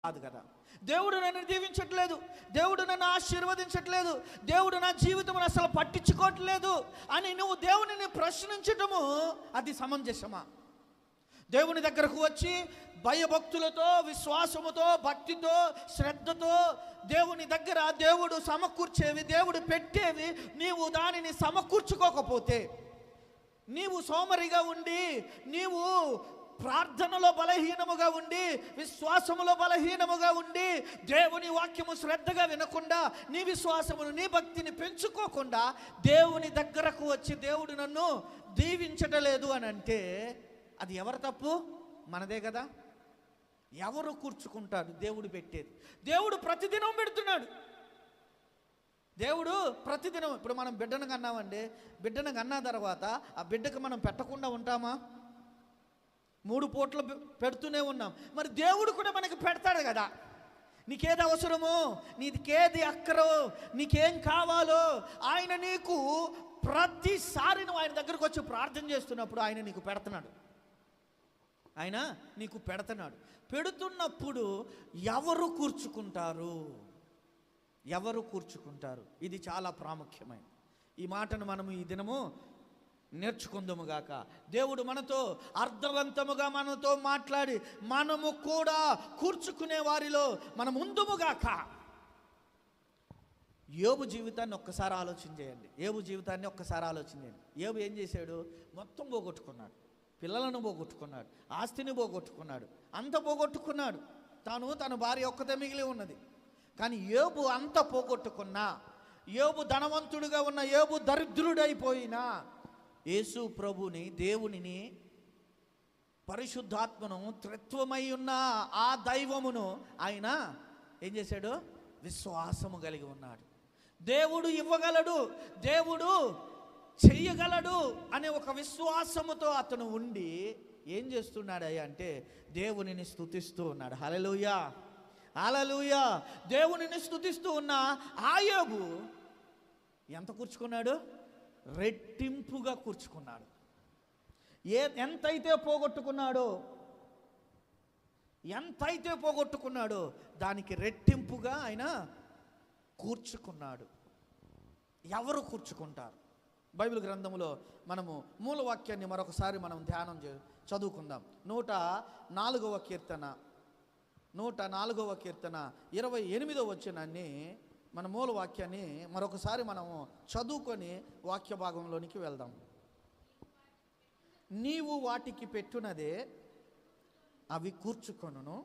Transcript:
కాదు కదా. దేవుడు నన్ను దీవించట్లేదు, దేవుడు నన్ను ఆశీర్వదించట్లేదు, దేవుడు నా జీవితం అసలు పట్టించుకోవట్లేదు అని నువ్వు దేవునిని ప్రశ్నించటము అది సమంజసమా? దేవుని దగ్గరకు వచ్చి భయభక్తులతో, విశ్వాసముతో, భక్తితో, శ్రద్ధతో దేవుని దగ్గర దేవుడు సమకూర్చేవి, దేవుడు పెట్టేవి నీవు దానిని సమకూర్చుకోకపోతే, నీవు సోమరిగా ఉండి, నీవు ప్రార్థనలో బలహీనముగా ఉండి, విశ్వాసములో బలహీనముగా ఉండి, దేవుని వాక్యము శ్రద్ధగా వినకుండా, నీ విశ్వాసమును, నీ భక్తిని పెంచుకోకుండా దేవుని దగ్గరకు వచ్చి దేవుడు నన్ను దీవించటలేదు అని అంటే అది ఎవరి తప్పు? మనదే కదా. ఎవరు కూర్చుకుంటాడు? దేవుడు పెట్టేది. దేవుడు ప్రతిదినం పెడుతున్నాడు. దేవుడు ప్రతిదినం. ఇప్పుడు మనం బిడ్డను కన్నామండి, బిడ్డను కన్నా తర్వాత ఆ బిడ్డకు మనం పెట్టకుండా ఉంటామా? 3 పూటలు పెడుతూనే ఉన్నాం. మరి దేవుడు కూడా మనకి పెడతాడు కదా. నీకేది అవసరమో, నీకేది అక్కరో, నీకేం కావాలో ఆయన నీకు ప్రతిసారి నువ్వు ఆయన దగ్గరకు వచ్చి ప్రార్థన చేస్తున్నప్పుడు ఆయన నీకు పెడుతున్నాడు. ఆయన నీకు పెడుతున్నాడు. పెడుతున్నప్పుడు ఎవరు కూర్చుకుంటారు? ఎవరు కూర్చుకుంటారు? ఇది చాలా ప్రాముఖ్యమైనది. ఈ మాటను మనము ఈ దినము నేర్చుకుందాముగాక. దేవుడు మనతో అర్థవంతముగా మనతో మాట్లాడి మనము కూడా కూర్చుకునే వారిలో మనం ఉందుముగాక. యోబు జీవితాన్ని ఒక్కసారి ఆలోచన చేయండి. యోబు జీవితాన్ని ఒక్కసారి ఆలోచన చేయండి. యోబు ఏం చేశాడు? మొత్తం పోగొట్టుకున్నాడు. పిల్లలను పోగొట్టుకున్నాడు, ఆస్తిని పోగొట్టుకున్నాడు, అంత పోగొట్టుకున్నాడు. తన భార్య ఒక్కతే మిగిలి ఉన్నది. కానీ యోబు అంత పోగొట్టుకున్నా, యోబు ధనవంతుడుగా ఉన్న యోబు దరిద్రుడైపోయినా, యేసు ప్రభుని, దేవునిని, పరిశుద్ధాత్మను, త్రిత్వమై ఉన్న ఆ దైవమును ఆయన ఏం చేశాడు? విశ్వాసము కలిగి ఉన్నాడు. దేవుడు ఇవ్వగలడు, దేవుడు చెయ్యగలడు అనే ఒక విశ్వాసముతో అతను ఉండి ఏం చేస్తున్నాడయ్యా అంటే దేవునిని స్తుతిస్తూ ఉన్నాడు. హల్లెలూయా, హల్లెలూయా. దేవునిని స్తుతిస్తూ ఉన్న ఆ యోబు ఎంత కూర్చుకున్నాడు? రెట్టింపుగా కూర్చుకున్నాడు. ఎంతైతే పోగొట్టుకున్నాడో దానికి రెట్టింపుగా ఆయన కూర్చుకున్నాడు. ఎవరు కూర్చుకుంటారు? బైబిల్ గ్రంథంలో మనము మూలవాక్యాన్ని మరొకసారి మనం ధ్యానం చదువుకుందాం. 104వ కీర్తన 28వ వచనాన్ని, మన మూలవాక్యాన్ని మరొకసారి మనము చదువుకొని వాక్య భాగంలోనికి వెళ్దాం. నీవు వాటికి పెట్టునదే అవి కూర్చుకొనును,